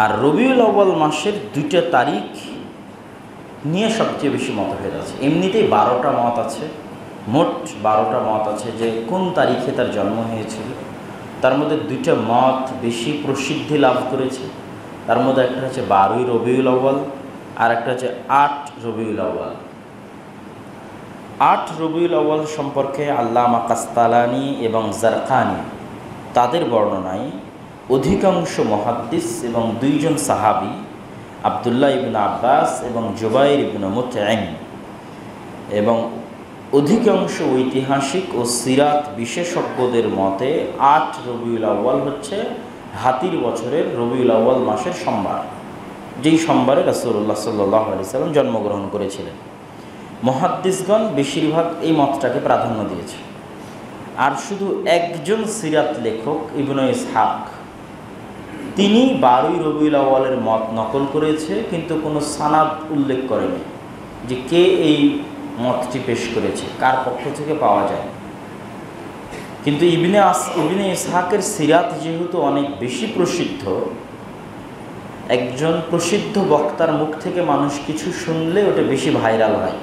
আর রবিউল আউয়াল মাসের 2টা তারিখ নিয়ে সবচেয়ে বেশি মতভেদ আছে। এমনিতেই 12টা মত আছে, মোট 12টা মত আছে যে কোন তারিখে তার জন্ম হয়েছিল। তার মধ্যে 2টা মত বেশি প্রসিদ্ধি লাভ করেছে। তার মধ্যে একটা হচ্ছে 12ই রবিউল আউয়াল, আর একটা হচ্ছে 8 রবিউল আউয়াল। 8 রবিউল আউয়াল সম্পর্কে আল্লামা কাস্তালানি এবং জারকানি তাদের বর্ণনায় অধিকাংশ মুহাদ্দিস এবং 2 জন সাহাবী আব্দুল্লাহ ইবনে আব্বাস এবং জুবাইর ইবনে মুতঈম এবং অধিকাংশ ঐতিহাসিক ও সিরাত বিশেষজ্ঞদের মতে 8 রবিউল আউয়াল হচ্ছে হাতির বছরের রবিউল আউয়াল মাসের সোমবার, যেই সোমবারে রাসূলুল্লাহ সাল্লাল্লাহু আলাইহি সাল্লাম জন্মগ্রহণ করেছিলেন। মুহাদ্দিসগণ বেশিরভাগ এই মতটাকে প্রাধান্য দিয়েছে। আর শুধু একজন সিরাত লেখক ইবনে ইসহাক, তিনি 12ই রবিউল আউয়ালের মত নকল করেছে, কিন্তু কোনো সানাদ উল্লেখ করেনি যে কে এই মতটি পেশ করেছে, কার পক্ষ থেকে পাওয়া যায়। কিন্তু ইবনে ইসহাকের সিরাত যেহেতু অনেক বেশি প্রসিদ্ধ, একজন প্রসিদ্ধ বক্তার মুখ থেকে মানুষ কিছু শুনলে ওটা বেশি ভাইরাল হয়।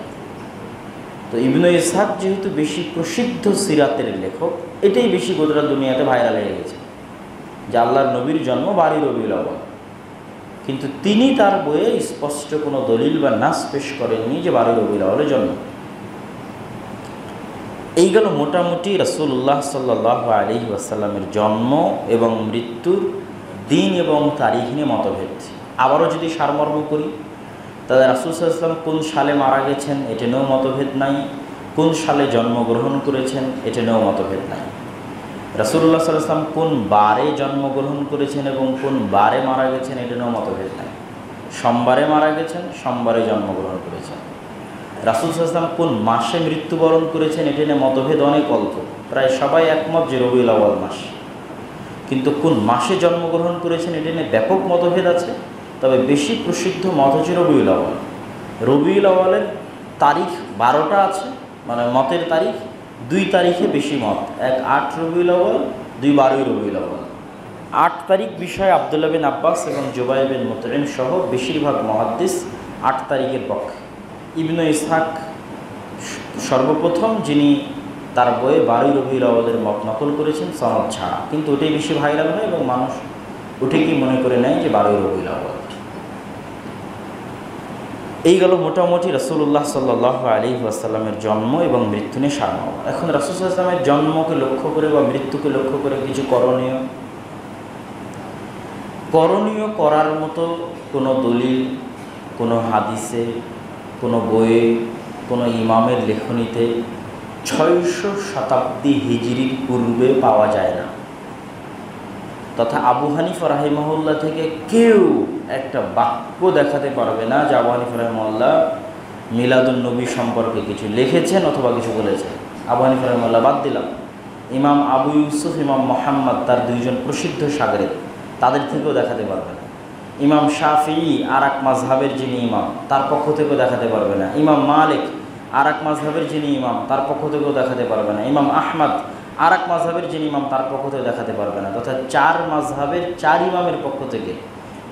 তো ইবনে ইসহাক যেহেতু বেশি প্রসিদ্ধ সিরাতের লেখক, এটাই বেশি গোটা দুনিয়াতে ভাইরাল হয়ে গেছে যে আল্লাহর নবীর জন্ম 12ই রবিউল আউয়াল। কিন্তু তিনি তার বইয়ে স্পষ্ট কোনো দলিল বা নাস পেশ করেননি যে 12ই রবিউল আউয়ালে জন্ম। এই গেল মোটামুটি রাসূলুল্লাহ সাল্লাল্লাহু আলাইহি ওয়াসাল্লামের জন্ম এবং মৃত্যুর দিন এবং তারিখ নিয়ে মতভেদ। আবারও যদি সারমর্ম করি, তাদের রাসূল সাল্লাল্লাহু আলাইহি ওয়াসাল্লাম কোন সালে মারা গেছেন এটা নিয়েও মতভেদ নাই, কোন সালে জন্মগ্রহণ করেছেন এটা নিয়েও মতভেদ নাই। রাসূলুল্লাহ সাল্লাল্লাহু আলাইহি ওয়াসাল্লাম কোন বারে জন্মগ্রহণ করেছেন এবং কোন বারে মারা গেছেন এটা নিয়েও মতভেদ নাই। সোমবারে মারা গেছেন, সোমবারে জন্মগ্রহণ করেছেন। রাসূল সাল্লাল্লাহু আলাইহি ওয়াসাল্লাম কোন মাসে মৃত্যুবরণ করেছেন এটা নিয়ে মতভেদ অনেক অল্প, প্রায় সবাই একমত যে রবিউল আউয়াল মাস। কিন্তু কোন মাসে জন্মগ্রহণ করেছেন এটা নিয়ে ব্যাপক মতভেদ আছে। তবে বেশি প্রসিদ্ধ মত হচ্ছে রবিউল আউয়াল। রবিউল আউয়ালের তারিখ 12টা আছে, মানে মতের তারিখ। 2 তারিখে বেশি মত, এক 8 রবিউল আউয়াল, 2 12ই রবিউল আউয়াল। 8 তারিখ বিষয়ে আব্দুল্লাহ বিন আব্বাস এবং জুবাইর বিন মুতঈম সহ বেশিরভাগ মুহাদ্দিস 8 তারিখের পক্ষে। ইবনে ইসহাক সর্বপ্রথম যিনি তার বইয়ে 12ই রবিউল আউয়ালের মত নকল করেছেন সনদ ছাড়া, কিন্তু ওটাই বেশি ভাইরাল হয় এবং মানুষ ওঠে কি মনে করে নেয় যে 12ই রবিউল আউয়াল। এই গেল মোটামুটি রাসূলুল্লাহ সাল্লাল্লাহু আলাইহি ওয়াসাল্লামের জন্ম এবং মৃত্যু নিয়ে সারমর্ম। এখন রাসূল সাল্লাল্লাহু আলাইহি ওয়াসাল্লামের জন্মকে লক্ষ্য করে বা মৃত্যুকে লক্ষ্য করে কিছু করণীয় করার মতো কোনো দলিল, কোনো হাদিসে, কোনো বইয়ে, কোনো ইমামের লেখনীতে 600 শতাব্দী হিজরির পূর্বে পাওয়া যায় না। তথা আবু হানিফা রাহিমাহুল্লাহ থেকে কেউ একটা বাক্য দেখাতে পারবে না যে আবু হানিফা রাহিমাহুল্লাহ মিলাদুন নবী সম্পর্কে কিছু লিখেছেন অথবা কিছু বলেছেন। আবু হানিফা রাহিমাহুল্লাহ বাদ দিলাম, ইমাম আবু ইউসুফ, ইমাম মুহাম্মদ, তার 2 জন প্রসিদ্ধ শাগরেদ, তাদের থেকেও দেখাতে পারবে না। ইমাম শাফিঈ আর এক মাযহাবের যিনি ইমাম, তার পক্ষ থেকেও দেখাতে পারবে না। ইমাম মালিক আর এক মাযহাবের যিনি ইমাম, তার পক্ষ থেকেও দেখাতে পারবে না। ইমাম আহমদ আর এক মাযহাবের যিনি ইমাম, তার পক্ষ থেকে দেখাতে পারবে না। তথা 4 মাযহাবের 4 ইমামের পক্ষ থেকে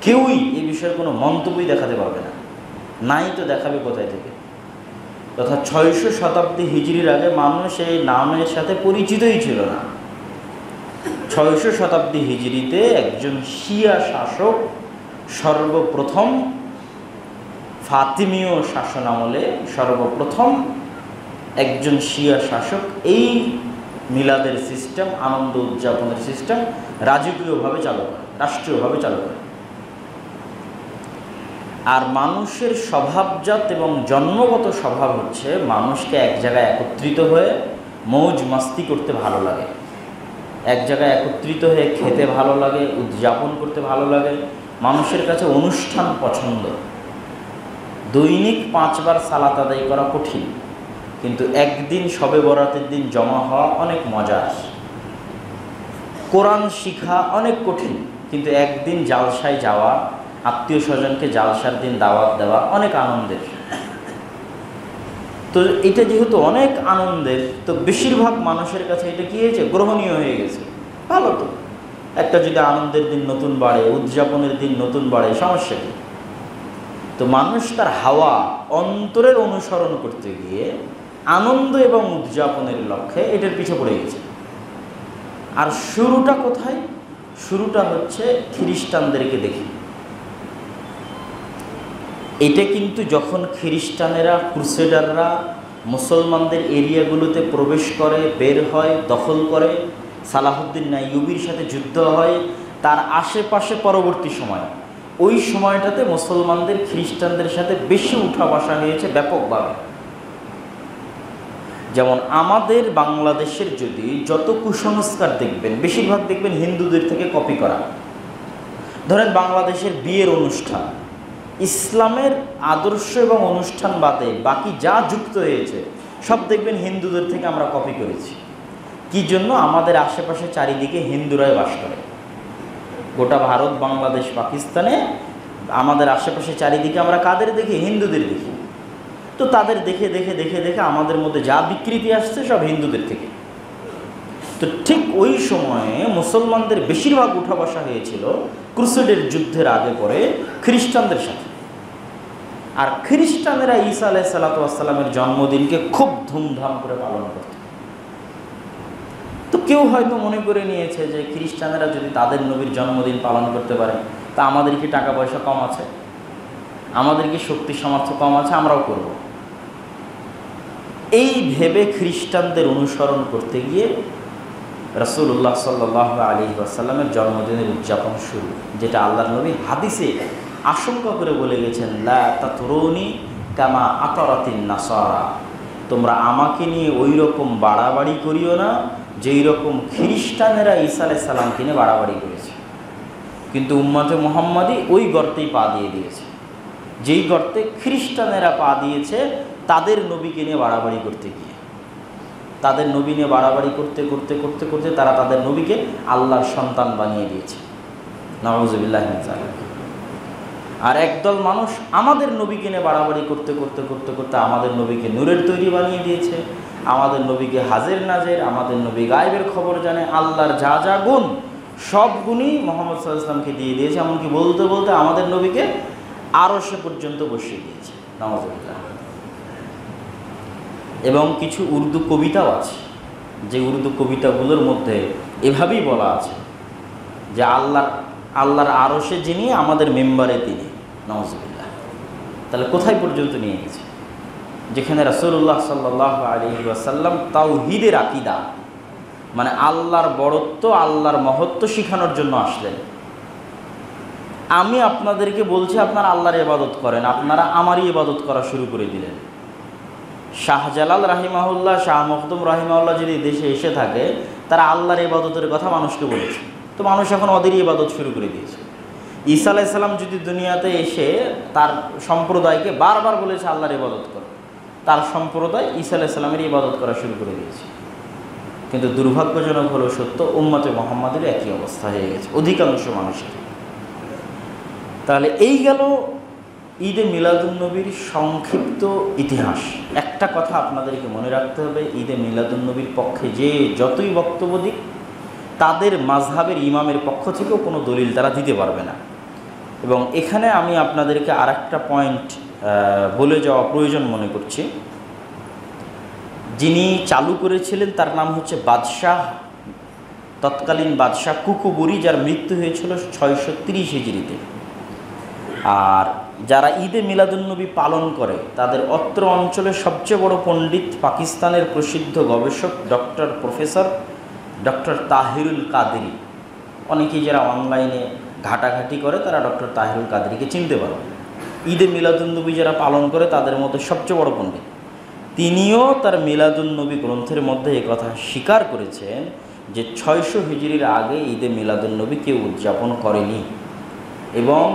কেউই এই বিষয়ে কোনো মন্তব্যই দেখাতে পারবে না। নাই তো দেখাবে কোথায় থেকে? তথা 600 শতাব্দী হিজরির আগে মানুষ এই নামের সাথে পরিচিতই ছিল না। 600 শতাব্দী হিজরিতে একজন শিয়া শাসক সর্বপ্রথম, ফাতিমীয় শাসনামলে সর্বপ্রথম একজন শিয়া শাসক এই মিলাদের সিস্টেম, আনন্দ উদযাপনের সিস্টেম রাজকীয়ভাবে চালু করে, রাষ্ট্রীয়ভাবে চালু করে। আর মানুষের স্বভাবজাত এবং জন্মগত স্বভাব হচ্ছে মানুষকে এক জায়গায় একত্রিত হয়ে মৌজ মাস্তি করতে ভালো লাগে, এক জায়গায় একত্রিত হয়ে খেতে ভালো লাগে, উদযাপন করতে ভালো লাগে। মানুষের কাছে অনুষ্ঠান পছন্দ। দৈনিক 5 বার সালাত আদায় করা কঠিন, কিন্তু একদিন শবে বরাতের দিন জমা হওয়া অনেক মজার। কোরআন শিখা অনেক কঠিন, কিন্তু একদিন জালসায় যাওয়া, আত্মীয় স্বজনকে জালসার দিন দাওয়াত দেওয়া অনেক আনন্দের। তো এটা যেহেতু অনেক আনন্দের, তো বেশিরভাগ মানুষের কাছে এটা কী হয়েছে, গ্রহণীয় হয়ে গেছে। ভালো তো, একটা যদি আনন্দের দিন নতুন বাড়ে, উদযাপনের দিন নতুন বাড়ে, সমস্যা কী? তো মানুষ তার হাওয়া অন্তরের অনুসরণ করতে গিয়ে আনন্দ এবং উদযাপনের লক্ষ্যে এটার পিছে পড়ে গেছে। আর শুরুটা কোথায়? শুরুটা হচ্ছে খ্রিস্টানদেরকে দেখি। এটা কিন্তু যখন খ্রিস্টানেরা, ক্রুসেডাররা মুসলমানদের এরিয়াগুলোতে প্রবেশ করে, বের হয়, দখল করে, সালাহুদ্দিন আইয়ুবীর সাথে যুদ্ধ হয়, তার আশেপাশে পরবর্তী সময়, ওই সময়টাতে মুসলমানদের খ্রিস্টানদের সাথে বেশি উঠা বসা হয়েছে ব্যাপকভাবে। যেমন আমাদের বাংলাদেশের যদি যত কুসংস্কার দেখবেন, বেশিরভাগ দেখবেন হিন্দুদের থেকে কপি করা। ধরেন বাংলাদেশের বিয়ের অনুষ্ঠান, ইসলামের আদর্শ এবং অনুষ্ঠান বাদে বাকি যা যুক্ত হয়েছে সব দেখবেন হিন্দুদের থেকে আমরা কপি করেছি। কি জন্য? আমাদের আশেপাশে চারিদিকে হিন্দুরাই বাস করে। গোটা ভারত, বাংলাদেশ, পাকিস্তানে আমাদের আশেপাশে চারিদিকে আমরা কাদের দেখি? হিন্দুদের দেখি। তো তাদের দেখে দেখে দেখে দেখে আমাদের মধ্যে যা বিকৃতি আসছে সব হিন্দুদের থেকে। তো ঠিক ওই সময়ে মুসলমানদের বেশিরভাগ উঠা বসা হয়েছিল ক্রুসেডের যুদ্ধের আগে পরে খ্রিস্টানদের সাথে। আর খ্রিস্টানেরা ঈসা আলাইহিস সালামের জন্মদিনকে খুব ধুমধাম করে পালন করত। তো কেউ হয়তো মনে করে নিয়েছে যে খ্রিস্টানেরা যদি তাদের নবীর জন্মদিন পালন করতে পারে, তা আমাদের কি টাকা পয়সা কম আছে, আমাদের কি শক্তি সামর্থ্য কম আছে, আমরাও করব। এই ভেবে খ্রিস্টানদের অনুসরণ করতে গিয়ে রাসূলুল্লাহ সাল্লাল্লাহু আলাইহি ওয়াসাল্লামের জন্মদিনের উদযাপন শুরু, যেটা আল্লাহর নবী হাদিসে আশঙ্কা করে বলে গেছেন, লা তাতরুনি কামা আতারাতিন নাসারা, তোমরা আমাকে নিয়ে ওই রকম বাড়াবাড়ি করিও না যেই রকম খ্রিস্টানেরা ঈসা আলাইহিস সালামকে নিয়ে বাড়াবাড়ি করেছে। কিন্তু উম্মতে মুহাম্মাদি ওই গর্তেই পা দিয়ে দিয়েছে, যেই গর্তে খ্রিস্টানেরা পা দিয়েছে তাদের নবীকে নিয়ে বাড়াবাড়ি করতে গিয়ে। তাদের নবী নিয়ে বাড়াবাড়ি করতে করতে করতে করতে তারা তাদের নবীকে আল্লাহর সন্তান বানিয়ে দিয়েছে। নাউযুবিল্লাহি মিন যালিক। আর একদল মানুষ আমাদের নবীকে নিয়ে বাড়াবাড়ি করতে করতে করতে করতে আমাদের নবীকে নূরের তৈরি বানিয়ে দিয়েছে, আমাদের নবীকে হাজের নাজের, আমাদের নবী গায়েবের খবর জানে, আল্লাহর যা যা গুণ সব গুণই মুহাম্মদ সাল্লাল্লাহু আলাইহি ওয়াসাল্লামকে দিয়ে দিয়েছে। এমনকি বলতে বলতে আমাদের নবীকে আরশে পর্যন্ত বসিয়ে দিয়েছে। নাউযুবিল্লাহ। এবং কিছু উর্দু কবিতাও আছে, যে উর্দু কবিতাগুলোর মধ্যে এভাবেই বলা আছে যে আল্লাহর আরশে যিনি, আমাদের মেম্বারে তিনি। নাউযুবিল্লাহ। তাহলে কোথায় পর্যন্ত নিয়ে গেছে? যেখানে রাসূলুল্লাহ সাল্লাল্লাহু আলাইহি ওয়াসাল্লাম তাওহীদের আকীদা, মানে আল্লাহর বড়ত্ব, আল্লাহর মহত্ব শিখানোর জন্য আসলেন। আমি আপনাদেরকে বলছি আপনারা আল্লাহর ইবাদত করেন, আপনারা আমারই ইবাদত করা শুরু করে দিলেন। শাহজালাল রাহিমাহুল্লাহ, শাহ মখদুম রাহিমাহুল্লাহ যদি দেশে এসে থাকে, তারা আল্লাহর ইবাদতের কথা মানুষকে বলেছে। তো মানুষ এখন ওদেরই ইবাদত শুরু করে দিয়েছে। ঈসা আলাইহিস সালাম যদি দুনিয়াতে এসে তার সম্প্রদায়কে বারবার বলেছে আল্লাহর ইবাদত করো, তার সম্প্রদায় ঈসা আলাইহিস সালামের ইবাদত করা শুরু করে দিয়েছে। কিন্তু দুর্ভাগ্যজনক হলো সত্য, উম্মতে মুহাম্মাদের একই অবস্থা হয়ে গেছে অধিকাংশ মানুষের। তাহলে এই গেল ঈদে মিলাদুন্নবীর সংক্ষিপ্ত ইতিহাস। একটা কথা আপনাদেরকে মনে রাখতে হবে, ঈদে মিলাদুন্নবীর পক্ষে যে যতই বক্তব্য দিক, তাদের মাযহাবের ইমামের পক্ষ থেকেও কোনো দলিল তারা দিতে পারবে না। এবং এখানে আমি আপনাদেরকে আরেকটা পয়েন্ট বলে যাওয়া প্রয়োজন মনে করছি। যিনি চালু করেছিলেন তার নাম হচ্ছে বাদশাহ, তৎকালীন বাদশাহ কুকুবুরি, যার মৃত্যু হয়েছিল 630 হিজরিতে। আর যারা ঈদে মিলাদুন্নবী পালন করে তাদের অত্র অঞ্চলের সবচেয়ে বড় পণ্ডিত পাকিস্তানের প্রসিদ্ধ গবেষক প্রফেসর ডক্টর তাহিরুল কাদেরী। অনেকেই যারা অনলাইনে ঘাটাঘাটি করে তারা ডক্টর তাহিরুল কাদেরীকে চিনতে পারবে। ঈদে মিলাদুন্নবী যারা পালন করে তাদের মধ্যে সবচেয়ে বড় পণ্ডিত। তিনিও তার মিলাদুন্নবী গ্রন্থের মধ্যে এই কথা স্বীকার করেছেন যে 600 হিজরির আগে ঈদে মিলাদুন্নবী কেউ উদযাপন করেনি, এবং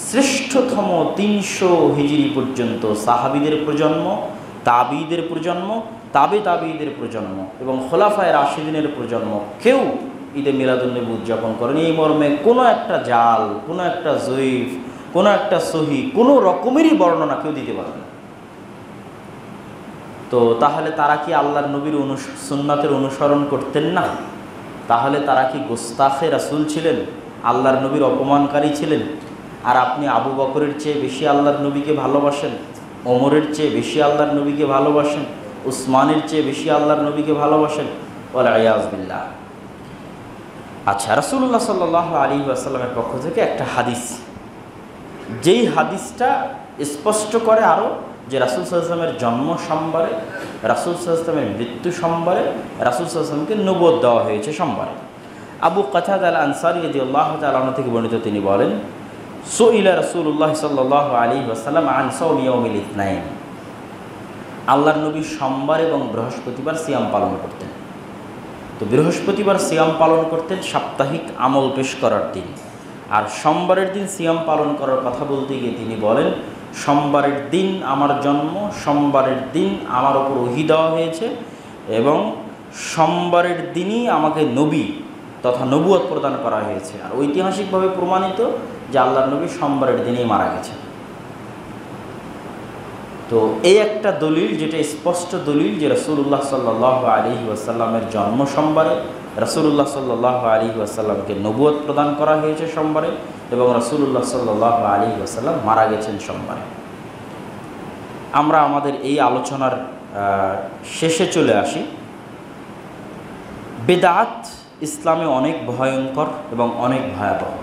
শ্রেষ্ঠতম 300 হিজরি পর্যন্ত সাহাবীদের প্রজন্ম, তাবিঈদের প্রজন্ম, তাবিঈদের প্রজন্ম এবং খোলাফায়ে রাশিদিনের প্রজন্ম কেউ ঈদে মিলাদুন্নবী উদযাপন করেনি। এই মর্মে কোনো একটা জাল, কোনো একটা জয়ীফ, কোনো একটা সহি, কোনো রকমেরই বর্ণনা কেউ দিতে পারে না। তো তাহলে তারা কি আল্লাহর নবীর সুন্নাতের অনুসরণ করতেন না? তাহলে তারা কি গোস্তাখে রাসূল ছিলেন, আল্লাহর নবীর অপমানকারী ছিলেন? আর আপনি আবু বকরের চেয়ে বেশি আল্লাহর নবীকে ভালোবাসেন, ওমরের চেয়ে বেশি আল্লাহর নবীকে ভালোবাসেন, উসমানের চেয়ে বেশি আল্লাহর নবীকে ভালোবাসেন? ওয়াল ইয়াজ বিল্লাহ। আচ্ছা, রাসূলুল্লাহ সাল্লাল্লাহু আলাইহি ওয়াসাল্লামের পক্ষ থেকে একটা হাদিস, যেই হাদিসটা স্পষ্ট করে আরও যে রাসূল সাল্লাল্লাহু আলাইহি ওয়াসাল্লামের জন্ম সোমবারে, রাসূল সাল্লাল্লাহু আলাইহি ওয়াসাল্লামের মৃত্যু সোমবারে, রাসূল সাল্লাল্লাহু আলাইহি ওয়াসাল্লামকে নবুয়ত দেওয়া হয়েছে সোমবারে। আবু কাতাদা আল আনসারী রাদিয়াল্লাহু তাআলা আনহু থেকে বর্ণিত, তিনি বলেন, সুইলা রাসূলুল্লাহ সাল্লাল্লাহু আলাইহি ওয়াসাল্লাম আন সাওমি ইয়াউমিল ইথনাইন। আল্লাহর নবী সোমবার এবং বৃহস্পতিবার সিয়াম পালন করতেন। তো বৃহস্পতিবার সিয়াম পালন করতেন সাপ্তাহিক আমল পেশ করার দিন, আর সোমবারের দিন সিয়াম পালন করার কথা বলতে গিয়ে তিনি বলেন, সোমবারের দিন আমার জন্ম, সোমবারের দিন আমার ওপর ওহী দেওয়া হয়েছে এবং সোমবারের দিনই আমাকে নবী তথা নবুয়ত প্রদান করা হয়েছে। আর ঐতিহাসিকভাবে প্রমাণিত যে আল্লাহর নবী সোমবারের দিনেই মারা গেছেন। তো এই একটা দলিল, যেটা স্পষ্ট দলিল যে রাসূলুল্লাহ সাল্লাল্লাহু আলাইহি ওয়াসাল্লামের জন্ম সোমবারে, রাসূলুল্লাহ সাল্লাল্লাহু আলাইহি ওয়াসাল্লামকে নবুয়ত প্রদান করা হয়েছে সোমবারে এবং রাসূলুল্লাহ সাল্লাল্লাহু আলাইহি ওয়াসাল্লাম মারা গেছেন সোমবারে। আমরা আমাদের এই আলোচনার শেষে চলে আসি। বেদাত ইসলামে অনেক ভয়ঙ্কর এবং অনেক ভয়াবহ।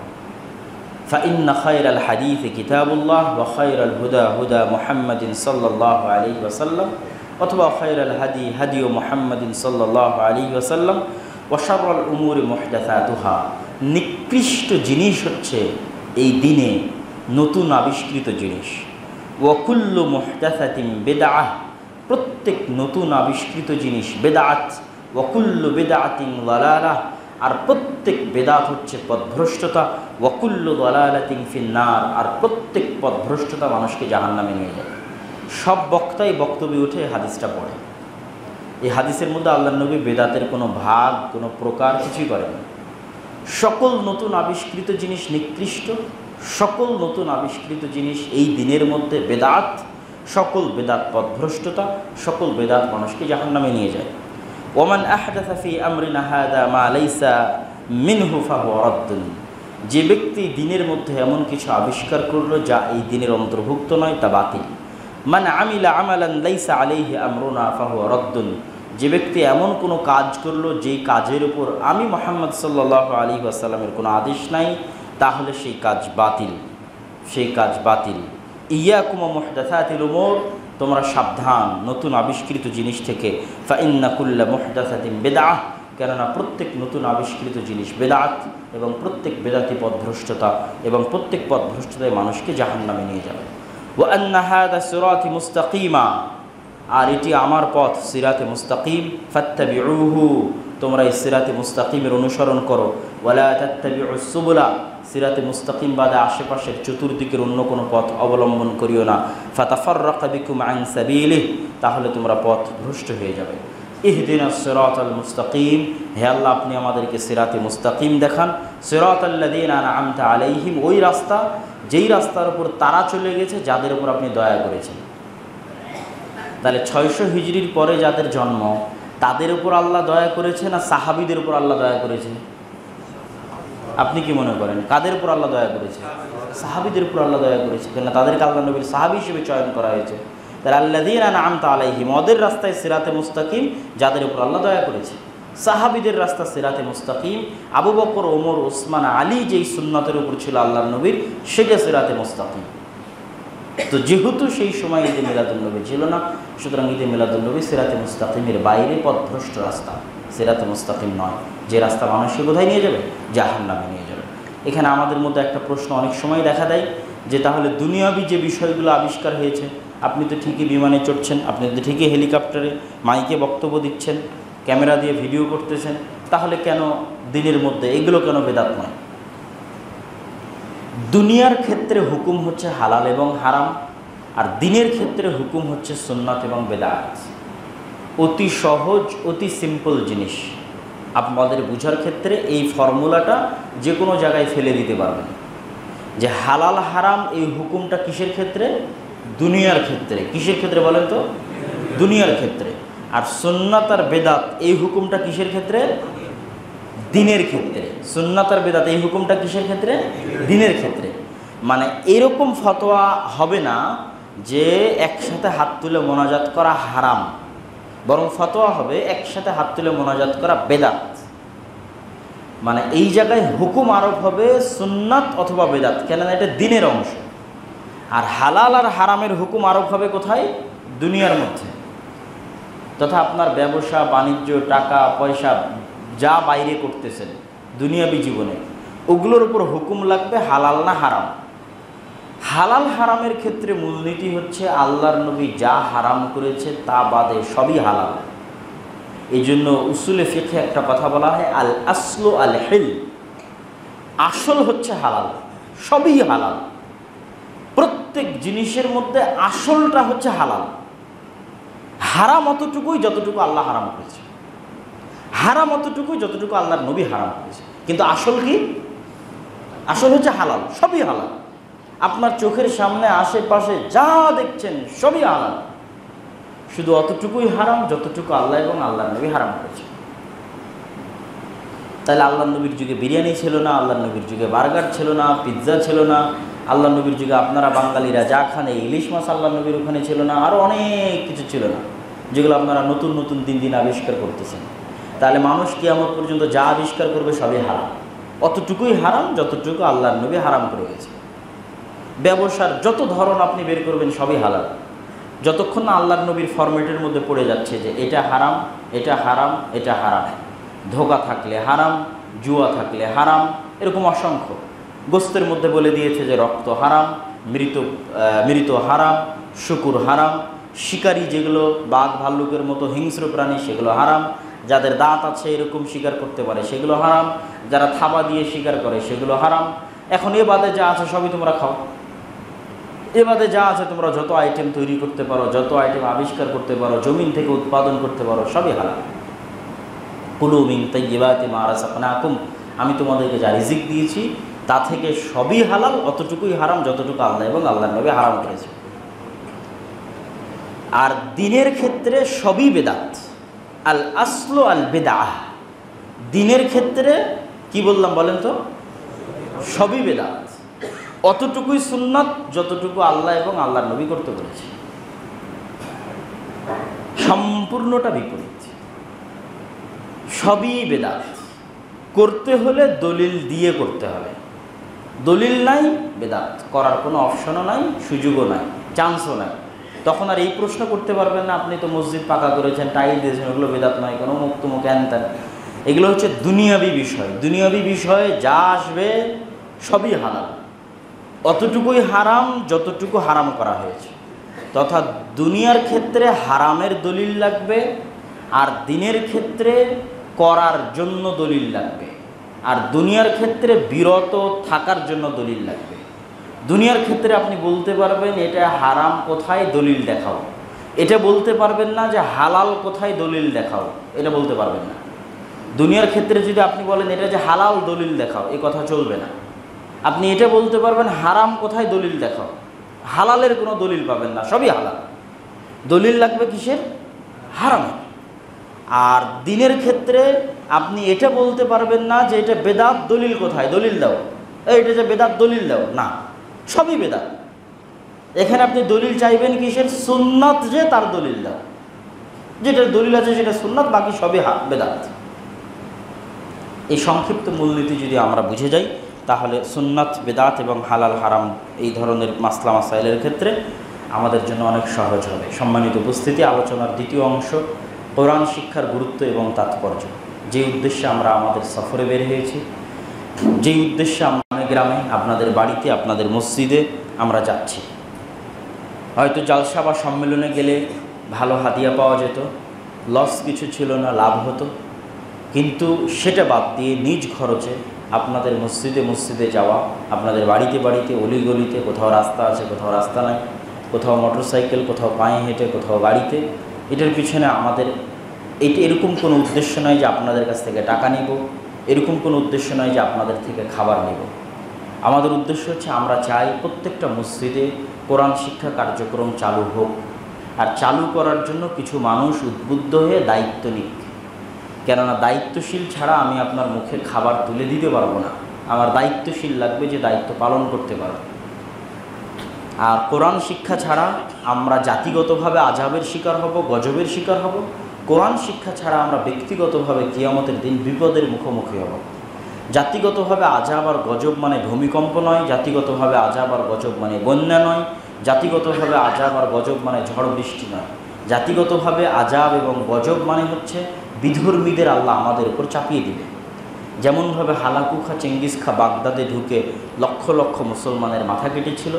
ফাইন্না খায়রাল হাদিসি কিতাবুল্লাহ ওয়া খায়রাল হুদা হুদা মুহাম্মাদিন সাল্লাল্লাহু আলাইহি ওয়াসাল্লাম, অথবা খায়রাল হাদি হাদিউ মুহাম্মাদিন সাল্লাল্লাহু আলাইহি ওয়াসাল্লাম ওয়া শাররাল উমুরি মুহদাসাতুহা। নিকৃষ্ট জিনিস হচ্ছে এই দিনে নতুন আবিষ্কৃত জিনিস। ওয়া কুল্লু মুহদাসাতিন বিদআহ, প্রত্যেক নতুন আবিষ্কৃত জিনিস বেদাত। ওয়া কুল্লু বিদআতিন দালালাহ, আর প্রত্যেক বেদাত হচ্ছে পথভ্রষ্টতা। ওয়া কুল্লু দালালাতিন ফিন্নার, আর প্রত্যেক পথভ্রষ্টতা মানুষকে জাহান্নামে নিয়ে যায়। সব বক্তাই বক্তব্যে উঠে হাদিসটা পড়ে। এই হাদিসের মধ্যে আল্লাহর নবী বেদাতের কোনো ভাগ, কোনো প্রকার কিছুই করেন। সকল নতুন আবিষ্কৃত জিনিস নিকৃষ্ট, সকল নতুন আবিষ্কৃত জিনিস এই দিনের মধ্যে বেদাত, সকল বেদাত পথভ্রষ্টতা, সকল বেদাত মানুষকে জাহান্নামে নিয়ে যায়। ওমান আহদাসা ফি আমরিনা হাযা মা লাইসা মিনহু ফাহুয়া রাদ্দুন, যে ব্যক্তি দিনের মধ্যে এমন কিছু আবিষ্কার করলো যা এই দিনের অন্তর্ভুক্ত নয়, তা বাতিল। মান আমিলা আমালান লাইসা আলাইহি আমরুনা ফাহুয়া রাদ্দুন, যে ব্যক্তি এমন কোনো কাজ করলো যেই কাজের উপর আমি মুহাম্মদ সাল্লাল্লাহু আলাইহি ওয়াসাল্লামের কোনো আদেশ নাই, তাহলে সেই কাজ বাতিল, সেই কাজ বাতিল। ইয়াকুম মুহদাসাতিল উমুর, তোমরা সাবধান নতুন আবিষ্কৃত জিনিস থেকে। ফাইন্না কুল্লা মুহদাসাতিন বিদআহ, কেননা প্রত্যেক নতুন আবিষ্কৃত জিনিস বেদাত এবং প্রত্যেক বেদাতি পথভ্রষ্টতা এবং প্রত্যেক পথভ্রষ্টতায় মানুষকে জাহান্নামে নিয়ে যাবে। ওয়া আন্না হাযা সিরাতি মুস্তাকিমা, আর এটি আমার পথ, সিরাতে মুস্তাকিম। ফাত্তাবিউহু, তোমরা এই সিরাতে মুস্তাকিমের অনুসরণ করো। ওয়ালা তাত্তাবিউস সুবুলা, সিরাতে মুস্তাকিম বাদে আশেপাশের চতুর্দিকের অন্য কোনো পথ অবলম্বন করিও না। ফাতাফাররাকা বিকুম আন সাবিলিহি, তাহলে তোমরা পথ ভ্রষ্ট হয়ে যাবে। ইহদিনাস সিরাতাল মুস্তাকিম, হে আল্লাহ আপনি আমাদেরকে সিরাতে মুস্তাকিম দেখান। সিরাতাল্লাযীনা আনআমতা আলাইহিম, ওই রাস্তা যেই রাস্তার উপর তারা চলে গেছে যাদের উপর আপনি দয়া করেছেন। তাহলে 600 হিজরির পরে যাদের জন্ম তাদের উপর আল্লাহ দয়া করেছে না সাহাবীদের উপর আল্লাহ দয়া করেছে? আপনি কি মনে করেন কাদের উপর আল্লাহ দয়া করেছে? সাহাবীদের উপর আল্লাহ দয়া করেছে, কেন তাদেরকে আল্লাহ নবীর সাহাবী হিসেবে চয়ন করা হয়েছে। তাহলে আল্লাযীনা আনআমতা আলাইহিম, ওদের রাস্তায় সিরাতে মুস্তাকিম যাদের উপর আল্লাহ দয়া করেছে। সাহাবীদের রাস্তা সিরাতে মুস্তাকিম, আবু বকর, ওমর, ওসমান, আলী যেই সুন্নতের উপর ছিল আল্লাহর নবীর, সেটা সিরাতে মুস্তাকিম। তো যেহেতু সেই সময় ঈদে মিলাদুন্নবী ছিল না, সুতরাং ঈদে মিলাদুন্নবী সিরাতে মুস্তাকিমের বাইরে পথভ্রষ্ট রাস্তা, সিরাতে মুস্তাকিম নয়। যে রাস্তা মানুষকে কোথায় নিয়ে যাবে? জাহান্নামে নিয়ে যাবে। এখানে আমাদের মধ্যে একটা প্রশ্ন অনেক সময় দেখা দেয় যে তাহলে দুনিয়াবি যে বিষয়গুলো আবিষ্কার হয়েছে, আপনি তো ঠিকই বিমানে চড়ছেন, আপনি তো ঠিকই হেলিকপ্টারে মাইকে বক্তব্য দিচ্ছেন, ক্যামেরা দিয়ে ভিডিও করতেছেন, তাহলে কেন দিনের মধ্যে এগুলো কেন বেদাত নয়? দুনিয়ার ক্ষেত্রে হুকুম হচ্ছে হালাল এবং হারাম, আর দিনের ক্ষেত্রে হুকুম হচ্ছে সুন্নাত এবং বেদাত। অতি সহজ, অতি সিম্পল জিনিস। আপনাদের বোঝার ক্ষেত্রে এই ফর্মুলাটা যে কোনো জায়গায় ফেলে দিতে পারবেন যে হালাল হারাম এই হুকুমটা কিসের ক্ষেত্রে? দুনিয়ার ক্ষেত্রে। কিসের ক্ষেত্রে বলেন তো? দুনিয়ার ক্ষেত্রে। আর সুন্নাত আর বেদাত এই হুকুমটা কিসের ক্ষেত্রে? দিনের ক্ষেত্রে। সুন্নাত আর বেদাত এই হুকুমটা কিসের ক্ষেত্রে? দিনের ক্ষেত্রে। মানে এরকম ফতোয়া হবে না যে একসাথে হাত তুলে মোনাজাত করা হারাম, বরং ফতোয়া হবে একসাথে হাত তুলে মোনাজাত করা বেদাত। মানে এই জায়গায় হুকুম আরোপ হবে সুন্নাত অথবা বেদাত, কেননা এটা দিনের অংশ। আর হালাল আর হারামের হুকুম আরোপ হবে কোথায়? দুনিয়ার মধ্যে। তথা আপনার ব্যবসা বাণিজ্য, টাকা পয়সা যা বাইরে করতেছেন দুনিয়াবী জীবনে, ওগুলোর উপর হুকুম লাগবে হালাল না হারাম। হালাল হারামের ক্ষেত্রে মূলনীতি হচ্ছে আল্লাহর নবী যা হারাম করেছে তা বাদে সবই হালাল। এই জন্য উসুলে ফিকহে একটা কথা বলা হয়, আল আসলু আল হিল, আসল হচ্ছে হালাল, সবই হালাল। প্রত্যেক জিনিসের মধ্যে আসলটা হচ্ছে হালাল। হারাম অতটুকুই যতটুকু আল্লাহ হারাম করেছে, হারাম অতটুকুই যতটুকু আল্লাহর নবী হারাম করেছে। কিন্তু আসল কি? আসল হচ্ছে হালাল, সবই হালাল। আপনার চোখের সামনে আশেপাশে যা দেখছেন সবই হালাল, শুধু অতটুকুই হারাম যতটুকু আল্লাহ এবং আল্লাহর নবী হারাম করেছে। তাহলে আল্লাহর নবীর যুগে বিরিয়ানি ছিল না, আল্লাহর নবীর যুগে বার্গার ছিল না, পিৎজা ছিল না, আল্লাহর নবীর যুগে আপনারা বাঙালিরা যা খান ইলিশ মাছ আল্লাহর নবীর ওখানে ছিল না, আরও অনেক কিছু ছিল না, যেগুলো আপনারা নতুন নতুন দিন দিন আবিষ্কার করতেছেন। তাহলে মানুষ কিয়ামত পর্যন্ত যা আবিষ্কার করবে সবই হারাম, অতটুকুই হারাম যতটুকু আল্লাহর নবী হারাম করে গেছে। ব্যবসার যত ধরন আপনি বের করবেন সবই হালাল, যতক্ষণ না আল্লাহর নবীর ফরম্যাটের মধ্যে পড়ে যাচ্ছে যে এটা হারাম, এটা হারাম, এটা হারাম। ধোঁকা থাকলে হারাম, জুয়া থাকলে হারাম, এরকম অসংখ্য। গোস্তের মধ্যে বলে দিয়েছে যে রক্ত হারাম, মৃত হারাম, শুকুর হারাম, শিকারী যেগুলো বাঘ ভাল্লুকের মতো হিংস্র প্রাণী সেগুলো হারাম, যাদের দাঁত আছে এরকম শিকার করতে পারে সেগুলো হারাম, যারা থাবা দিয়ে শিকার করে সেগুলো হারাম। এখন এ বাদে যা আছে সবই তোমরা খাও, এ বাদে যা আছে তোমরা যত আইটেম তৈরি করতে পারো, যত আইটেম আবিষ্কার করতে পারো, জমিন থেকে উৎপাদন করতে পারো, সবই হালাল। কুলু মিন তাইয়্যিবাতি মা রাযাকনাকুম, আমি তোমাদেরকে যা রিজিক দিয়েছি তা থেকে সবই হালাল, অতটুকুই হারাম যতটুকু আল্লাহ এবং আল্লাহর নবী হারাম করেছে। আর দিনের ক্ষেত্রে সবই বেদাত, আল আসলু আল বিদআহ। দিনের ক্ষেত্রে কি বললাম বলেন তো? সবই বেদাত, অতটুকুই সুন্নাত যতটুকু আল্লাহ এবং আল্লাহর নবী করতে বলেছে। সম্পূর্ণটা বিপরীত, সবই বেদাত। করতে হলে দলিল দিয়ে করতে হবে, দলিল নাই বেদাত করার কোনো অপশনও নাই, সুযোগও নাই, চান্সও নাই। তখন আর এই প্রশ্ন করতে পারবেন না আপনি তো মসজিদ পাকা করেছেন, টাইল দিয়েছেন, ওগুলো বেদাত নয়, কোনো মুক্তমুখ হ্যান ত্যান। এগুলো হচ্ছে দুনিয়াবি বিষয়, দুনিয়াবি বিষয়ে যা আসবে সবই হালাল, অতটুকুই হারাম যতটুকু হারাম করা হয়েছে। তথা দুনিয়ার ক্ষেত্রে হারামের দলিল লাগবে, আর দিনের ক্ষেত্রে করার জন্য দলিল লাগবে, আর দুনিয়ার ক্ষেত্রে বিরত থাকার জন্য দলিল লাগবে। দুনিয়ার ক্ষেত্রে আপনি বলতে পারবেন এটা হারাম কোথায় দলিল দেখাও, এটা বলতে পারবেন না যে হালাল কোথায় দলিল দেখাও, এটা বলতে পারবেন না। দুনিয়ার ক্ষেত্রে যদি আপনি বলেন এটা যে হালাল দলিল দেখাও, এ কথা চলবে না। আপনি এটা বলতে পারবেন হারাম কোথায় দলিল দেখাও, হালালের কোনো দলিল পাবেন না, সবই হালাল। দলিল লাগবে কিসের? হারামের। আর দিনের ক্ষেত্রে আপনি এটা বলতে পারবেন না যে এটা বেদাত, দলিল কোথায়, দলিল দাও, এটা যে বেদাত দলিল দাও, না, সবই বেদাত। এখানে আপনি দলিল চাইবেন কিসের? সুন্নাত, যে তার দলিল দাও, যেটার দলিল আছে সেটা সুন্নাত, বাকি সবই বেদাত। এই সংক্ষিপ্ত মূলনীতি যদি আমরা বুঝে যাই তাহলে সুন্নাত, বেদাত এবং হালাল হারাম এই ধরনের মাসলা মাসাইলের ক্ষেত্রে আমাদের জন্য অনেক সহজ হবে। সম্মানিত উপস্থিতি, আলোচনার দ্বিতীয় অংশ কোরআন শিক্ষার গুরুত্ব এবং তাৎপর্য। যে উদ্দেশ্যে আমরা আমাদের সফরে বের হয়েছি, যেই উদ্দেশ্যে আমরা গ্রামে, আপনাদের বাড়িতে, আপনাদের মসজিদে আমরা যাচ্ছি। হয়তো জালসা বা সম্মেলনে গেলে ভালো হাদিয়া পাওয়া যেত, লস কিছু ছিল না, লাভ হতো। কিন্তু সেটা বাদ দিয়ে নিজ খরচে আপনাদের মসজিদে মসজিদে যাওয়া, আপনাদের বাড়িতে বাড়িতে, অলিগলিতে, কোথাও রাস্তা আছে কোথাও রাস্তা নাই, কোথাও মোটরসাইকেল, কোথাও পায়ে হেঁটে, কোথাও গাড়িতে, এটার পিছনে আমাদের এরকম কোনো উদ্দেশ্য নয় যে আপনাদের কাছ থেকে টাকা নিব, এরকম কোনো উদ্দেশ্য নয় যে আপনাদের থেকে খাবার নেব। আমাদের উদ্দেশ্য হচ্ছে আমরা চাই প্রত্যেকটা মসজিদে কোরআন শিক্ষা কার্যক্রম চালু হোক, আর চালু করার জন্য কিছু মানুষ উদ্বুদ্ধ হয়ে দায়িত্ব নিক। কেননা দায়িত্বশীল ছাড়া আমি আপনার মুখে খাবার তুলে দিতে পারবো না। আমার দায়িত্বশীল লাগবে যে দায়িত্ব পালন করতে পারবে। আর কোরআন শিক্ষা ছাড়া আমরা জাতিগতভাবে আযাবের শিকার হব, গজবের শিকার হব। কোরআন শিক্ষা ছাড়া আমরা ব্যক্তিগতভাবে কিয়ামতের দিন বিপদের মুখোমুখি হব। জাতিগতভাবে আযাব আর গজব মানে ভূমিকম্প নয়, জাতিগতভাবে আযাব আর গজব মানে বন্যা নয়, জাতিগতভাবে আযাব আর গজব মানে ঝড় বৃষ্টি নয়। জাতিগতভাবে আযাব এবং গজব মানে হচ্ছে বিধর্মীদের আল্লাহ আমাদের উপর চাপিয়ে দিবে। যেমনভাবে হালাকু খা চেঙ্গিস খা বাগদাদে ঢুকে লক্ষ লক্ষ মুসলমানের মাথা কেটেছিল,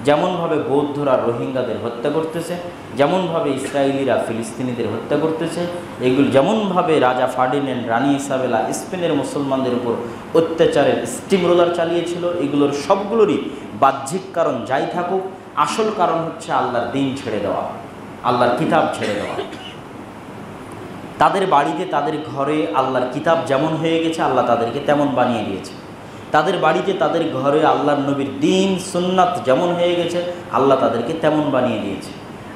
যেমনভাবে বৌদ্ধরা রোহিঙ্গাদের হত্যা করতেছে, যেমনভাবে ইসরায়েলিরা ফিলিস্তিনিদের হত্যা করতেছে, এগুলো যেমনভাবে রাজা ফার্ডিন্যান্ড, রানী ইসাবেলা স্পেনের মুসলমানদের উপর অত্যাচারের স্টিম রোলার চালিয়েছিল, এগুলোর সবগুলোরই বাহ্যিক কারণ যাই থাকুক, আসল কারণ হচ্ছে আল্লাহর দিন ছেড়ে দেওয়া, আল্লাহর কিতাব ছেড়ে দেওয়া। তাদের বাড়িতে তাদের ঘরে আল্লাহর কিতাব যেমন হয়ে গেছে আল্লাহ তাদেরকে তেমন বানিয়ে দিয়েছে। তাদের বাড়িতে তাদের ঘরে আল্লাহর নবীর দিন সুন্নাত যেমন হয়ে গেছে আল্লাহ তাদেরকে তেমন বানিয়ে দিয়েছে।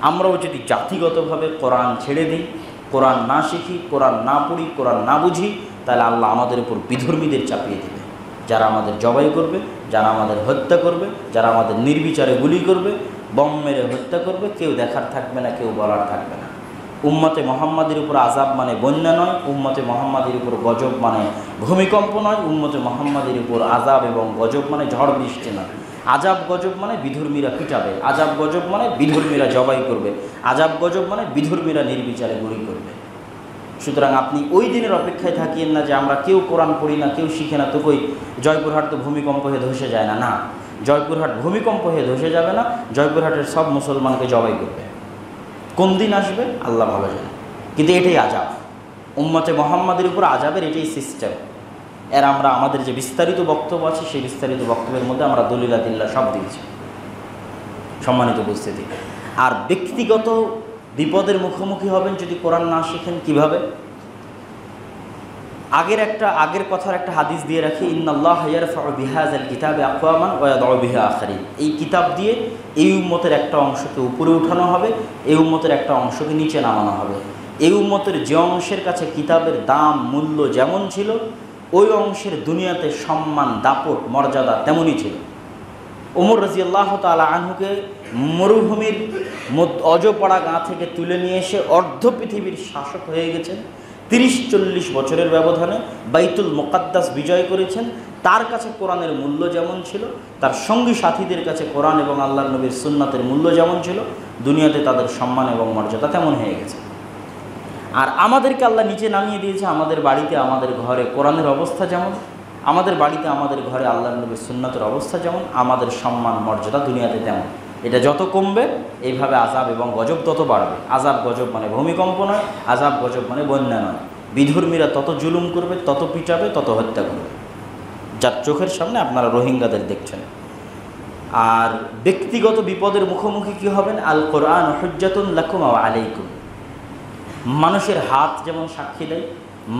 আমরাও যদি জাতিগতভাবে কোরআন ছেড়ে দিই, কোরআন না শিখি, কোরআন না পড়ি, কোরআন না বুঝি, তাহলে আল্লাহ আমাদের উপর বিধর্মীদের চাপিয়ে দেবে, যারা আমাদের জবাই করবে, যারা আমাদের হত্যা করবে, যারা আমাদের নির্বিচারে গুলি করবে, বম মেরে হত্যা করবে, কেউ দেখার থাকবে না, কেউ বলার থাকবে না। উম্মতে মুহাম্মাদের উপর আযাব মানে বন্যা নয়, উম্মতে মুহাম্মাদের উপর গজব মানে ভূমিকম্প নয়, উম্মতে মুহাম্মাদের উপর আযাব এবং গজব মানে ঝড় বৃষ্টি নয়। আযাব গজব মানে বিধর্মীরা পিটাবে, আযাব গজব মানে বিধর্মীরা জবাই করবে, আযাব গজব মানে বিধর্মীরা নির্বিচারে গুলি করবে। সুতরাং আপনি ওই দিনের অপেক্ষায় থাকিয়েন না যে আমরা কেউ কোরআন পড়ি না, কেউ শিখে না, তো কই জয়পুরহাট তো ভূমিকম্প হয়ে ধসে যায় না। না, জয়পুরহাট ভূমিকম্প হয়ে ধসে যাবে না, জয়পুরহাটের সব মুসলমানকে জবাই করবে। কোন দিন আসবে আল্লাহ ভালো জানে, কিন্তু এটাই আযাব। উম্মতে মুহাম্মাদের উপর আযাবের এটাই সিস্টেম। এর আমরা আমাদের যে বিস্তারিত বক্তব্য আছে সেই বিস্তারিত বক্তব্যের মধ্যে আমরা দলিল আদিল্লাহ সব দিয়েছি, সম্মানিত উপস্থিতি। আর ব্যক্তিগত বিপদের মুখোমুখি হবেন যদি কোরআন না শিখেন কিভাবে? আগের কথার একটা হাদিস দিয়ে রাখি, ইন্নাল্লাহ ইয়ারফাউ বিহাযাল কিতাবি আকওয়ামান ওয়া ইয়াদউ বিহি আখারিন। এই কিতাব দিয়ে এই উম্মতের একটা অংশকে উপরে উঠানো হবে, এই উম্মতের একটা অংশকে নিচে নামানো হবে। এই উম্মতের যে অংশের কাছে কিতাবের দাম মূল্য যেমন ছিল, ওই অংশের দুনিয়াতে সম্মান, দাপট, মর্যাদা তেমনই ছিল। ওমর রাদিয়াল্লাহু তাআলা আনহুকে মরুভূমির অজপড়া গাঁ থেকে তুলে নিয়ে এসে অর্ধ পৃথিবীর শাসক হয়ে গেছেন। 30-40 বছরের ব্যবধানে বাইতুল মুকাদ্দাস বিজয় করেছেন। তার কাছে কোরআনের মূল্য যেমন ছিল, তার সঙ্গী সাথীদের কাছে কোরআন এবং আল্লাহর নবীর সুন্নাতের মূল্য যেমন ছিল, দুনিয়াতে তাদের সম্মান এবং মর্যাদা তেমন হয়ে গেছে। আর আমাদেরকে আল্লাহ নিচে নামিয়ে দিয়েছে। আমাদের বাড়িতে, আমাদের ঘরে কোরআনের অবস্থা যেমন, আমাদের বাড়িতে, আমাদের ঘরে আল্লাহর নবীর সুন্নাতের অবস্থা যেমন, আমাদের সম্মান মর্যাদা দুনিয়াতে তেমন। এটা যত কমবে এইভাবে আযাব এবং গজব তত বাড়বে। আযাব গজব মানে ভূমিকম্প নয়, আযাব গজব মানে বন্যা নয়। বিধর্মীরা তত জুলুম করবে, তত পিটাবে, তত হত্যা করবে, যার চোখের সামনে আপনারা রোহিঙ্গাদের দেখছেন। আর ব্যক্তিগত বিপদের মুখোমুখি কী হবেন? আল কোরআন হুজ্জাতুন লাকুম ওয়া আলাইকুম। মানুষের হাত যেমন সাক্ষী দেয়,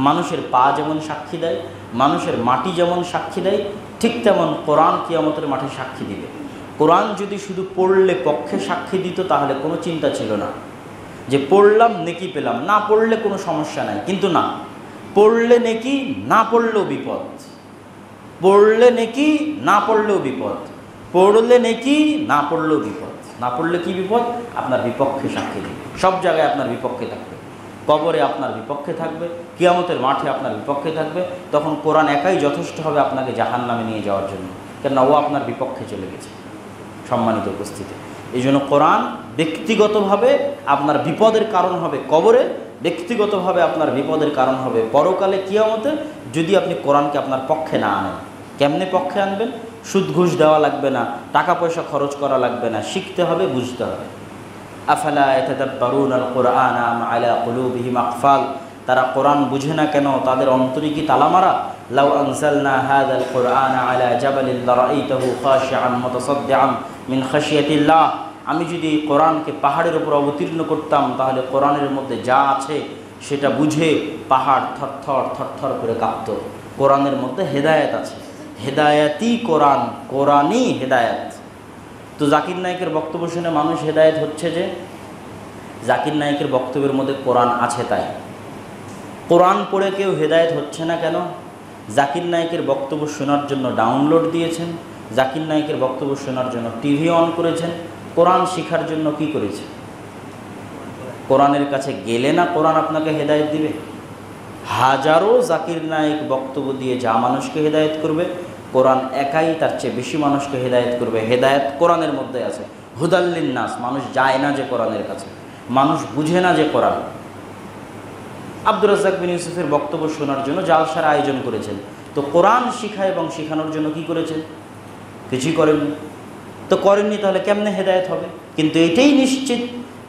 মানুষের পা যেমন সাক্ষী দেয়, মানুষের মাটি যেমন সাক্ষী দেয়, ঠিক তেমন কোরআন কিয়ামতের মাঠে সাক্ষী দিবে। কোরআন যদি শুধু পড়লে পক্ষে সাক্ষী দিত তাহলে কোনো চিন্তা ছিল না, যে পড়লাম নেকি পেলাম, না পড়লে কোনো সমস্যা নাই। কিন্তু না, পড়লে নেকি, না পড়লেও বিপদ। পড়লে নেকি, না পড়লেও বিপদ। পড়লে নেকি, না পড়লেও বিপদ। না পড়লে কি বিপদ? আপনার বিপক্ষে সাক্ষী দিবে, সব জায়গায় আপনার বিপক্ষে থাকবে। কবরে আপনার বিপক্ষে থাকবে, কিয়ামতের মাঠে আপনার বিপক্ষে থাকবে। তখন কোরআন একাই যথেষ্ট হবে আপনাকে জাহান্নামে নিয়ে যাওয়ার জন্য, কেননা ও আপনার বিপক্ষে চলে গেছে। সম্মানিত উপস্থিতি, এই জন্য কোরআন ব্যক্তিগতভাবে আপনার বিপদের কারণ হবে কবরে, ব্যক্তিগতভাবে আপনার বিপদের কারণ হবে পরকালে কিয়ামতে, যদি আপনি কোরআনকে আপনার পক্ষে না আনেন। কেমনে পক্ষে আনবেন? সুদ ঘুষ দেওয়া লাগবে না, টাকা পয়সা খরচ করা লাগবে না, শিখতে হবে, বুঝতে হবে। আফালা ইয়াতাদাব্বারুনাল কুরআন আম আলা কুলুবিহিম আকফাল। তারা কোরআন বুঝে না কেন? তাদের অন্তরে কি তালামারা? লাউ আনজালনা হাযাল কুরআন আলা জাবালিন লারাআইতাহু খাশিআন মুতাসাদ্দিআন মিন খাশিয়াতিল্লাহ। আমি যদি কোরআনকে পাহাড়ের উপর অবতীর্ণ করতাম তাহলে কোরআনের মধ্যে যা আছে সেটা বুঝে পাহাড় থরথর থরথর করে কাঁপত। কোরআনের মধ্যে হেদায়েত আছে, হেদায়েতই কোরআন, কোরআনই হেদায়েত। তো জাকির নায়েকের বক্তব্য শুনে মানুষ হেদায়েত হচ্ছে যে জাকির নায়েকের বক্তব্যের মধ্যে কোরআন আছে তাই। কোরআন পড়ে কেউ হেদায়েত হচ্ছে না কেন? জাকির নায়েকের বক্তব্য শোনার জন্য ডাউনলোড দিয়েছেন, জাকির নায়েকের বক্তব্য শোনার জন্য টিভি অন করেছেন, কোরআন শেখার জন্য কি করেছে? কোরআনের কাছে গেলে না কোরআন আপনাকে হেদায়েত দিবে? হাজারো জাকির নায়েক বক্তব্য দিয়ে যা মানুষকে হেদায়েত করবে, কোরআন একাই তার চেয়ে বেশি মানুষকে হেদায়েত করবে। হেদায়েত কোরআনের মধ্যে আছে, হুদাল্লিন নাস। মানুষ যায় না যে কোরআনের কাছে, মানুষ বুঝে না যে কোরআন। আব্দুর রাজ্জাক বিন ইউসুফের বক্তব্য শোনার জন্য জালসার আয়োজন করেছেন, তো কোরআন শিখা এবং শেখানোর জন্য কি করেছেন? কিছুই করেননি। তো করেননি, তাহলে কেমনে হেদায়েত হবে? কিন্তু এটাই নিশ্চিত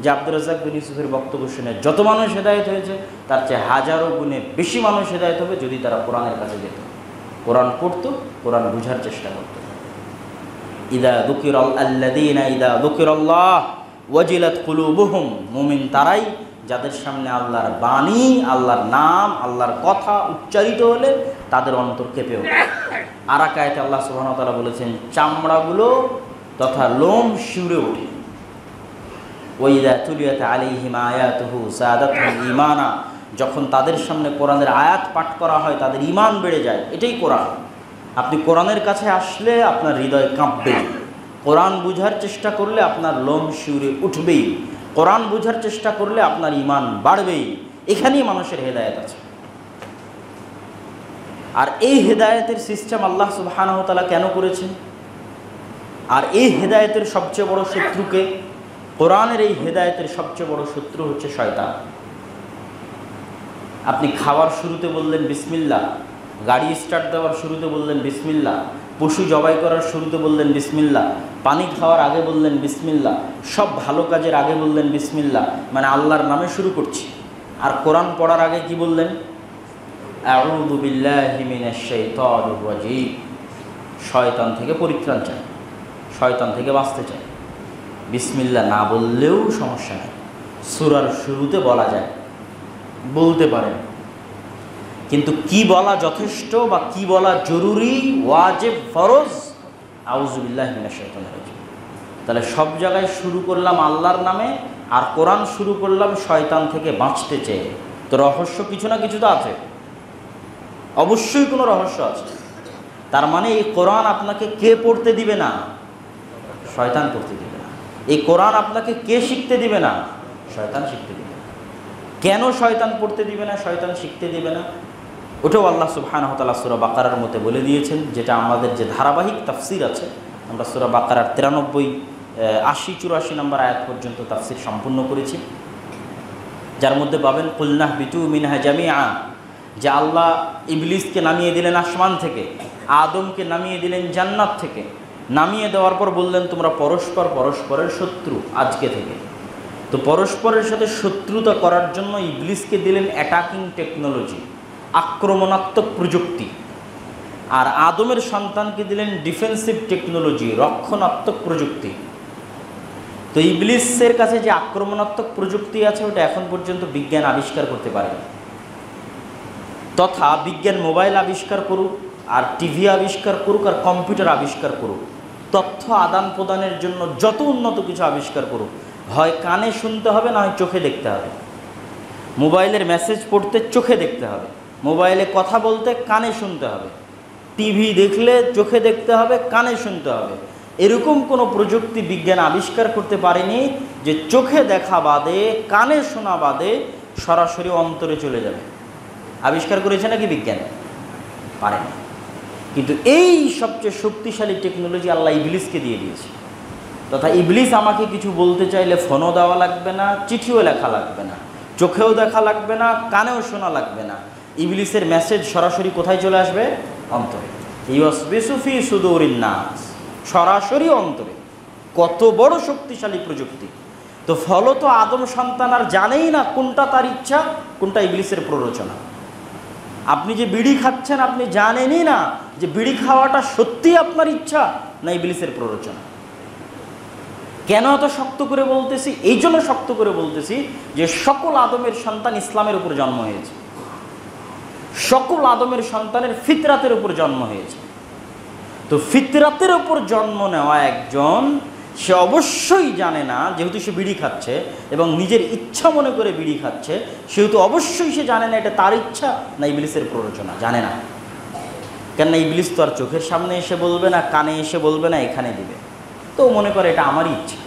যে আব্দুর রাজ্জাক বিন ইউসুফের বক্তব্য শুনে যত মানুষ হেদায়েত হয়েছে, তার চেয়ে হাজারো গুণে বেশি মানুষ হেদায়েত হবে যদি তারা কোরআনের কাছে যেত, কোরআন পড়তো, কোরআন বুঝার চেষ্টা করত। ইদা যুকিরাল্লাযীনা ইদা যুকিরাল্লাহ ওয়াজিলাত কুলুবুহুম, মুমিন তারাই যাদের সামনে আল্লাহর বাণী, আল্লাহর নাম, আল্লাহর কথা উচ্চারিত হলে তাদের অন্তর কেঁপে ওঠে। আর এক আয়াতে আল্লাহ সুবহানাহু ওয়া তাআলা বলেছেন, চামড়াগুলো তথা লোম শিউরে ওঠে। ওয়াইদা তুলিয়াত আলাইহিম আয়াতুহু যাদাতহুম ঈমানা, যখন তাদের সামনে কোরআনের আয়াত পাঠ করা হয় তাদের ঈমান বেড়ে যায়। এটাই কোরআন। আপনি কোরআনের কাছে আসলে আপনার হৃদয় কাঁপবে, কোরআন বুঝার চেষ্টা করলে আপনার লোম শিউরে উঠবেই, কোরআন বুঝার চেষ্টা করলে আপনার ঈমান বাড়বেই। এখানেই মানুষের হেদায়েত আছে। আর এই হেদায়েতের সিস্টেম আল্লাহ সুবহানাহু ওয়া তাআলা কেন করেছেন? আর এই হেদায়েতের সবচেয়ে বড় শত্রুকে, কোরআনের এই হেদায়েতের সবচেয়ে বড় শত্রু হচ্ছে শয়তান। আপনি খাওয়ার শুরুতে বললেন বিসমিল্লাহ, গাড়ি স্টার্ট দেওয়ার শুরুতে বললেন বিসমিল্লাহ, পশু জবাই করার শুরুতে বললেন বিসমিল্লাহ, পানি খাওয়ার আগে বললেন বিসমিল্লাহ, সব ভালো কাজের আগে বললেন বিসমিল্লাহ, মানে আল্লাহর নামে শুরু করছি। আর কোরআন পড়ার আগে কি বললেন? আউযু বিল্লাহি মিনাশ শাইতানির রাজীম, শয়তান থেকে পরিত্রাণ চাই, শয়তান থেকে বাঁচতে চাই। বিসমিল্লাহ না বললেও সমস্যা নেই, সূরার শুরুতে বলা যায়, বলতে পারেন। কিন্তু কি বলা যথেষ্ট বা কি বলা জরুরি, ওয়াজিব, ফরজ? আউযু বিল্লাহি মিনাশ শাইতানির রাজীম। তাহলে সব জায়গায় শুরু করলাম আল্লাহর নামে, আর কোরআন শুরু করলাম শয়তান থেকে বাঁচতে চেয়ে। তো রহস্য কিছু না কিছু তো আছে, অবশ্যই কোনো রহস্য আছে। তার মানে এই কোরআন আপনাকে কে পড়তে দিবে না? শয়তান পড়তে দিবে না। এই কোরআন আপনাকে কে শিখতে দিবে না? শয়তান শিখতে দিবে না। কেন শয়তান পড়তে দিবে না, শয়তান শিখতে দিবে না? ওটাও আল্লাহ সুবহানাহু ওয়া তাআলা সূরা বাকারার মধ্যে বলে দিয়েছেন, যেটা আমাদের যে ধারাবাহিক তাফসির আছে, আমরা সূরা বাকারার 93, 80, 84 নম্বর আয়াত পর্যন্ত তাফসির সম্পূর্ণ করেছি, যার মধ্যে পাবেন কুলনাহ বিতু মিনহা জামিআ, যে আল্লাহ ইবলিসকে নামিয়ে দিলেন আসমান থেকে, আদমকে নামিয়ে দিলেন জান্নাত থেকে, নামিয়ে দেওয়ার পর বললেন তোমরা পরস্পর পরস্পরের শত্রু আজকে থেকে। তো পরস্পরের সাথে শত্রুতা করার জন্য ইবলিসকে দিলেন অ্যাটাকিং টেকনোলজি, আক্রমণাত্মক প্রযুক্তি, আর আদমের সন্তানকে দিলেন ডিফেন্সিভ টেকনোলজি, রক্ষণাত্মক প্রযুক্তি। তো ইবলিসের কাছে যে আক্রমণাত্মক প্রযুক্তি আছে ওটা এখন পর্যন্ত বিজ্ঞান আবিষ্কার করতে পারেনি। তথা বিজ্ঞান মোবাইল আবিষ্কার করুক, আর টিভি আবিষ্কার করুক, আর কম্পিউটার আবিষ্কার করুক, তথ্য আদান প্রদানের জন্য যত উন্নত কিছু আবিষ্কার করুক, হয় কানে শুনতে হবে, না হয় চোখে দেখতে হবে। মোবাইলের মেসেজ পড়তে চোখে দেখতে হবে, মোবাইলে কথা বলতে কানে শুনতে হবে, টিভি দেখলে চোখে দেখতে হবে, কানে শুনতে হবে। এরকম কোনো প্রযুক্তি বিজ্ঞান আবিষ্কার করতে পারেনি যে চোখে দেখা বাদে, কানে শোনা বাদে সরাসরি অন্তরে চলে যাবে। আবিষ্কার করেছে নাকি বিজ্ঞান? পারেনি। কিন্তু এই সবচেয়ে শক্তিশালী টেকনোলজি আল্লাহ ইবলিসকে দিয়ে দিয়েছে। তথা ইবলিস আমাকে কিছু বলতে চাইলে ফোনও দেওয়া লাগবে না, চিঠিও লেখা লাগবে না, চোখেও দেখা লাগবে না, কানেও শোনা লাগবে না। ইবলিসের মেসেজ সরাসরি কোথায় চলে আসবে? অন্তরে। ইউসবিসু ফি সুদুরিন নাস, সরাসরি অন্তরে। কত বড় শক্তিশালী প্রযুক্তি! তো ফলত আদম সন্তান আর জানেই না কোনটা তার ইচ্ছা, কোনটা ইবলিসের প্ররোচনা। আপনি যে বিড়ি খাচ্ছেন, আপনি জানেনই না যে বিড়ি খাওয়াটা সত্যি আপনার ইচ্ছা না ইবলিসের প্ররোচনা। কেন এত শক্ত করে বলতেছি? এই জন্য শক্ত করে বলতেছি যে সকল আদমের সন্তান ইসলামের উপর জন্ম হয়েছে, সকল আদমের সন্তানের ফিতরাতের উপর জন্ম হয়েছে। তো ফিতরাতের উপর জন্ম নেওয়া একজন, সে অবশ্যই জানে না, যেহেতু সে বিড়ি খাচ্ছে এবং নিজের ইচ্ছা মনে করে বিড়ি খাচ্ছে, সেহেতু অবশ্যই সে জানে না এটা তার ইচ্ছা না ইবলিসের প্ররোচনা, জানে না। কেননা ইবলিস তো আর চোখের সামনে এসে বলবে না, কানে এসে বলবে না, এখানে দিবে। তো মনে করে এটা আমারই ইচ্ছা।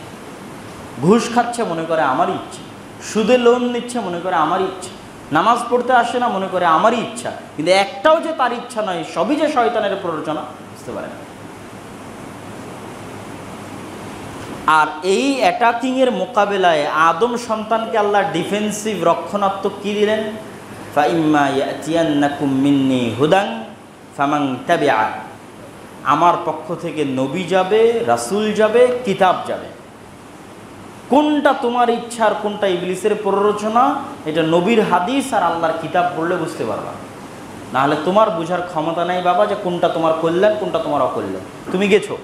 ঘুষ খাচ্ছে, মনে করে আমারই ইচ্ছা। সুদে লোন নিচ্ছে, মনে করে আমারই ইচ্ছা। নামাজ পড়তে আসে না, মনে করে আমারই ইচ্ছা। কিন্তু একটাও যে তার ইচ্ছা নয়, সবই যে শয়তানের প্ররোচনা, বুঝতে পারে না। আর এই অ্যাটাকিংয়ের মোকাবেলায় আদম সন্তানকে আল্লাহ ডিফেন্সিভ রক্ষণাত্মক কী দিলেন? ফাইম্মা ইয়াতিয়ান্নাকুম মিন্নি হুদান ফামান তাবিআ, আমার পক্ষ থেকে নবী যাবে, রাসূল যাবে, কিতাব যাবে। কোনটা তোমার ইচ্ছা আর কোনটা ইবলিসের প্ররোচনা, এটা নবীর হাদিস আর আল্লাহর কিতাব পড়লে বুঝতে পারবা। না হলে তোমার বোঝার ক্ষমতা নেই বাবা যে কোনটা তোমার কল্যাণ, কোনটা তোমার অকল্যাণ। তুমি গেছো,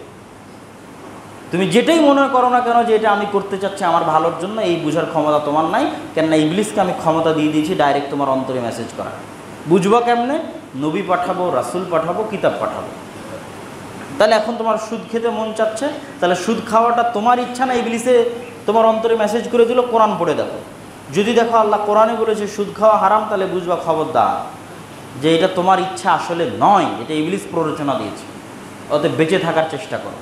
তুমি যেটাই মনে করো না কেন যে এটা আমি করতে চাচ্ছি আমার ভালোর জন্য, এই বোঝার ক্ষমতা তোমার নাই। কেননা ইবলিসকে আমি ক্ষমতা দিয়ে দিয়েছি ডাইরেক্ট তোমার অন্তরে মেসেজ করা। বুঝবো কেমনে? নবী পাঠাবো, রাসূল পাঠাবো, কিতাব পাঠাবো। তাহলে এখন তোমার সুদ খেতে মন চাচ্ছে, তাহলে সুদ খাওয়াটা তোমার ইচ্ছা না, ইবলিসে তোমার অন্তরে মেসেজ করে দিল, কোরআন পড়ে দেখো। যদি দেখো আল্লাহ কোরআনে বলেছে সুদ খাওয়া হারাম, তাহলে বুঝবা খবরদার যে এটা তোমার ইচ্ছা আসলে নয়, এটা ইবলিস প্ররোচনা দিয়েছে। অতএব বেঁচে থাকার চেষ্টা করো।